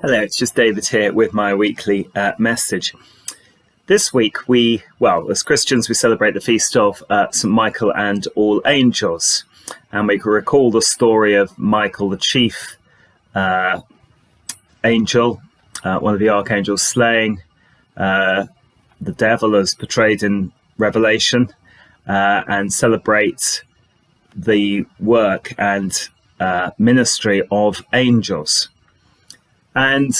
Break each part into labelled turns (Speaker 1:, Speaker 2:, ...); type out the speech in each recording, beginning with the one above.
Speaker 1: Hello, it's just David here with my weekly message. This week, as Christians, we celebrate the feast of St. Michael and all angels. And we can recall the story of Michael, the chief angel, one of the archangels, slaying the devil as portrayed in Revelation, and celebrate the work and ministry of angels. And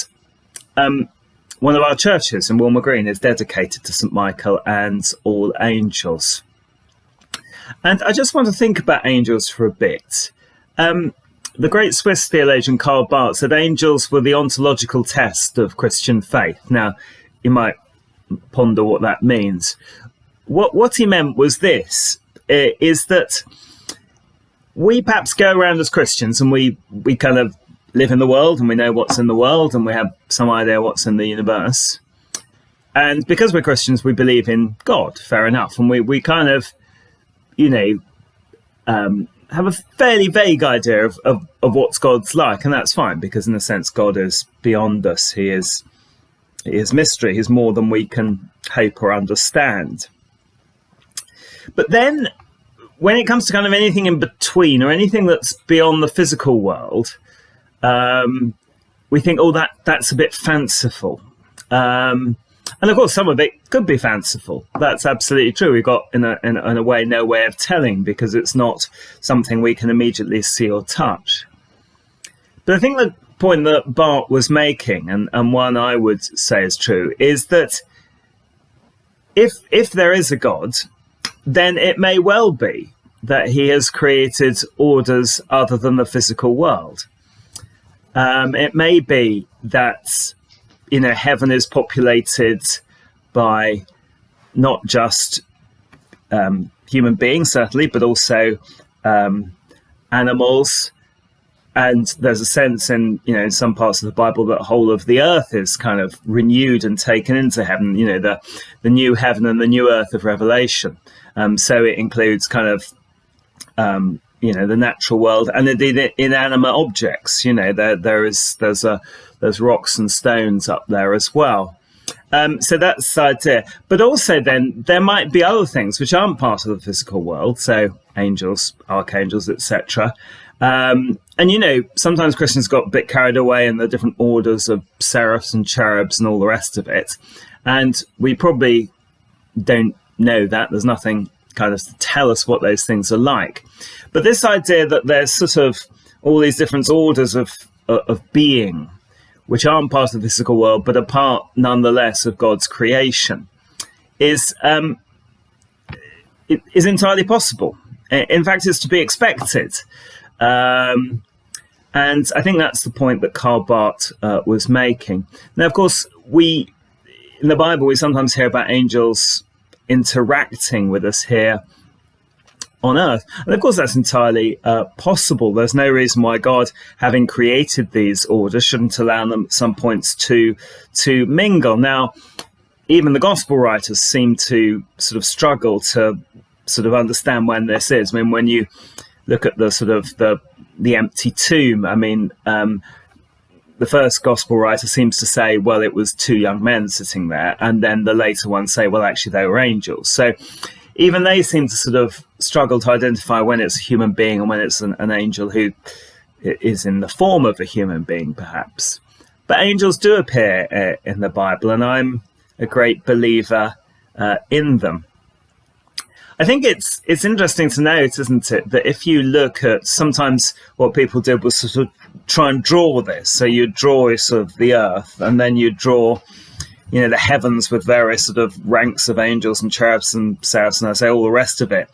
Speaker 1: one of our churches in Walmer Green is dedicated to St. Michael and all angels. And I just want to think about angels for a bit. The great Swiss theologian Karl Barth said angels were the ontological test of Christian faith. Now, you might ponder what that means. What he meant was this, is that we perhaps go around as Christians and we kind of live in the world and we know what's in the world and we have some idea what's in the universe. And because we're Christians, we believe in God, fair enough. And we kind of, have a fairly vague idea of what God's like. And that's fine, because in a sense, God is beyond us. He is mystery. He's more than we can hope or understand. But then when it comes to kind of anything in between or anything that's beyond the physical world, we think, that's a bit fanciful. And of course, some of it could be fanciful. That's absolutely true. We've got, in a way, no way of telling, because it's not something we can immediately see or touch. But I think the point that Bart was making, and one I would say is true, is that if there is a God, then it may well be that he has created orders other than the physical world. It may be that, heaven is populated by not just human beings, certainly, but also animals. And there's a sense in some parts of the Bible that the whole of the earth is kind of renewed and taken into heaven, the new heaven and the new earth of Revelation. So it includes kind of the natural world, and indeed inanimate objects. There's rocks and stones up there as well. So that's the idea. But also then there might be other things which aren't part of the physical world. So angels, archangels, etc. And sometimes Christians got a bit carried away in the different orders of seraphs and cherubs and all the rest of it. And we probably don't know that. There's nothing kind of to tell us what those things are like. But this idea that there's sort of all these different orders of being, which aren't part of the physical world, but are part nonetheless of God's creation, is entirely possible. In fact, it's to be expected. And I think that's the point that Karl Barth was making. Now, of course, in the Bible, we sometimes hear about angels interacting with us here on earth. And of course, that's entirely possible. There's no reason why God, having created these orders, shouldn't allow them at some points to mingle. Now, even the gospel writers seem to sort of struggle to sort of understand when this is. I mean, when you look at the sort of the empty tomb, I mean, the first gospel writer seems to say, well, it was two young men sitting there. And then the later ones say, well, actually, they were angels. So even they seem to sort of struggle to identify when it's a human being and when it's an angel who is in the form of a human being, perhaps. But angels do appear in the Bible, and I'm a great believer in them. I think it's interesting to note, isn't it, that if you look at sometimes what people did was sort of try and draw this. So you draw sort of the earth, and then you draw, the heavens with various sort of ranks of angels and cherubs and seraphs and I say all the rest of it.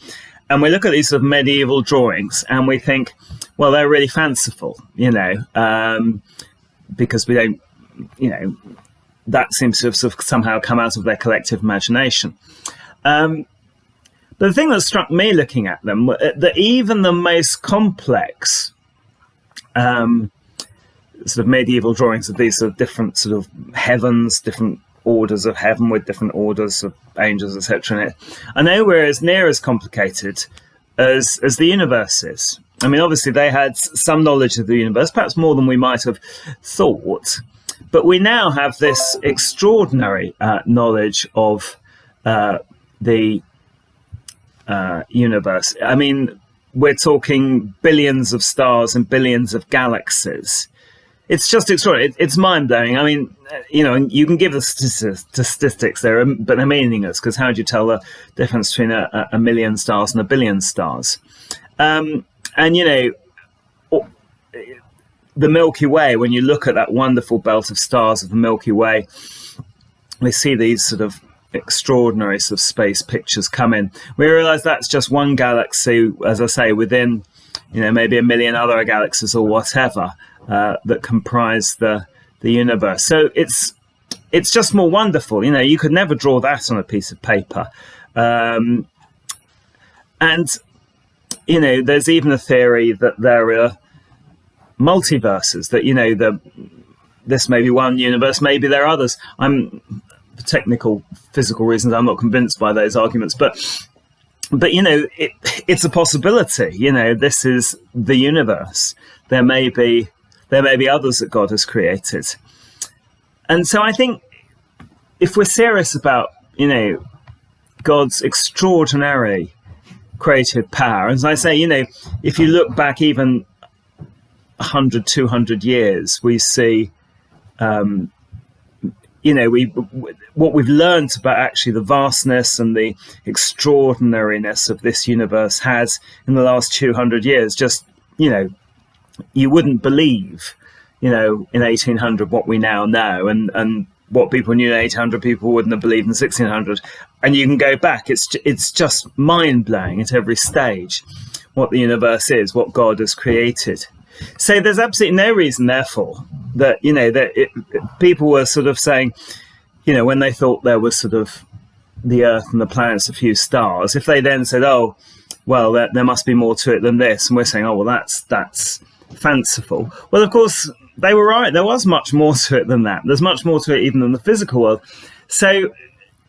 Speaker 1: And we look at these sort of medieval drawings and we think, well, they're really fanciful, because we don't, that seems to have sort of somehow come out of their collective imagination. But the thing that struck me looking at them, that even the most complex sort of medieval drawings of these sort of different sort of heavens, different orders of heaven with different orders of angels, etc. in it, are nowhere as near as complicated as the universe is. I mean, obviously they had some knowledge of the universe, perhaps more than we might have thought. But we now have this extraordinary knowledge of the universe. I mean, we're talking billions of stars and billions of galaxies. It's just extraordinary. It's mind-blowing. I mean, you can give the statistics there, but they're meaningless, because how do you tell the difference between a million stars and a billion stars? And, the Milky Way, when you look at that wonderful belt of stars of the Milky Way, we see these sort of extraordinary sort of space pictures come in. We realize that's just one galaxy, as I say, within, maybe a million other galaxies or whatever that comprise the universe. So it's just more wonderful. You could never draw that on a piece of paper. And, there's even a theory that there are multiverses, that, this may be one universe, maybe there are others. For technical physical reasons, I'm not convinced by those arguments, but it's a possibility. This is the universe. There may be others that God has created. And so I think if we're serious about, God's extraordinary creative power, as I say, if you look back even 100, 200 years, we see, what we've learned about actually the vastness and the extraordinariness of this universe has in the last 200 years. Just, you wouldn't believe, in 1800 what we now know, and what people knew in 1800 people wouldn't have believed in 1600. And you can go back. It's just mind-blowing at every stage what the universe is, what God has created. So there's absolutely no reason, therefore, that, people were sort of saying, when they thought there was sort of the Earth and the planets, a few stars, if they then said, oh, well, there must be more to it than this, and we're saying, oh, well, that's fanciful. Well, of course, they were right. There was much more to it than that. There's much more to it even than the physical world. So,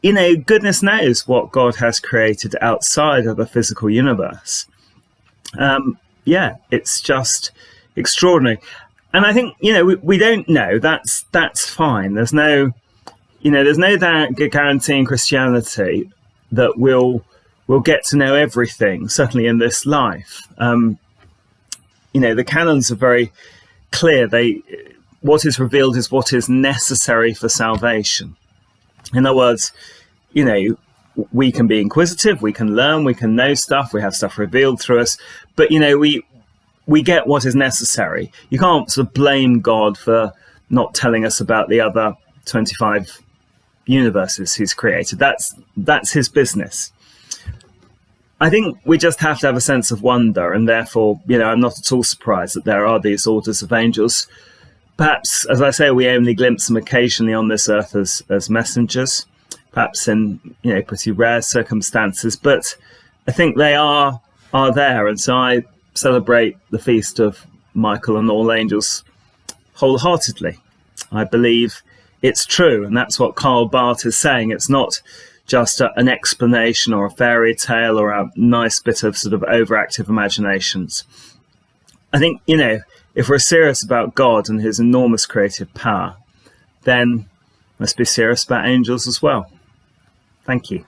Speaker 1: goodness knows what God has created outside of the physical universe. It's just extraordinary. And I think, we don't know. That's fine. There's no guarantee in Christianity that we'll get to know everything, certainly in this life. The canons are very clear. What is revealed is what is necessary for salvation. In other words, we can be inquisitive, we can learn, we can know stuff, we have stuff revealed through us, but we get what is necessary. You can't sort of blame God for not telling us about the other 25 universes he's created. That's his business. I think we just have to have a sense of wonder, and therefore, I'm not at all surprised that there are these orders of angels. Perhaps, as I say, we only glimpse them occasionally on this earth as messengers, perhaps in pretty rare circumstances, but I think they are there, and so I celebrate the feast of Michael and all angels wholeheartedly. I believe it's true, and that's what Karl Barth is saying. It's not just an explanation or a fairy tale or a nice bit of sort of overactive imaginations. I think, if we're serious about God and his enormous creative power, then let's be serious about angels as well. Thank you.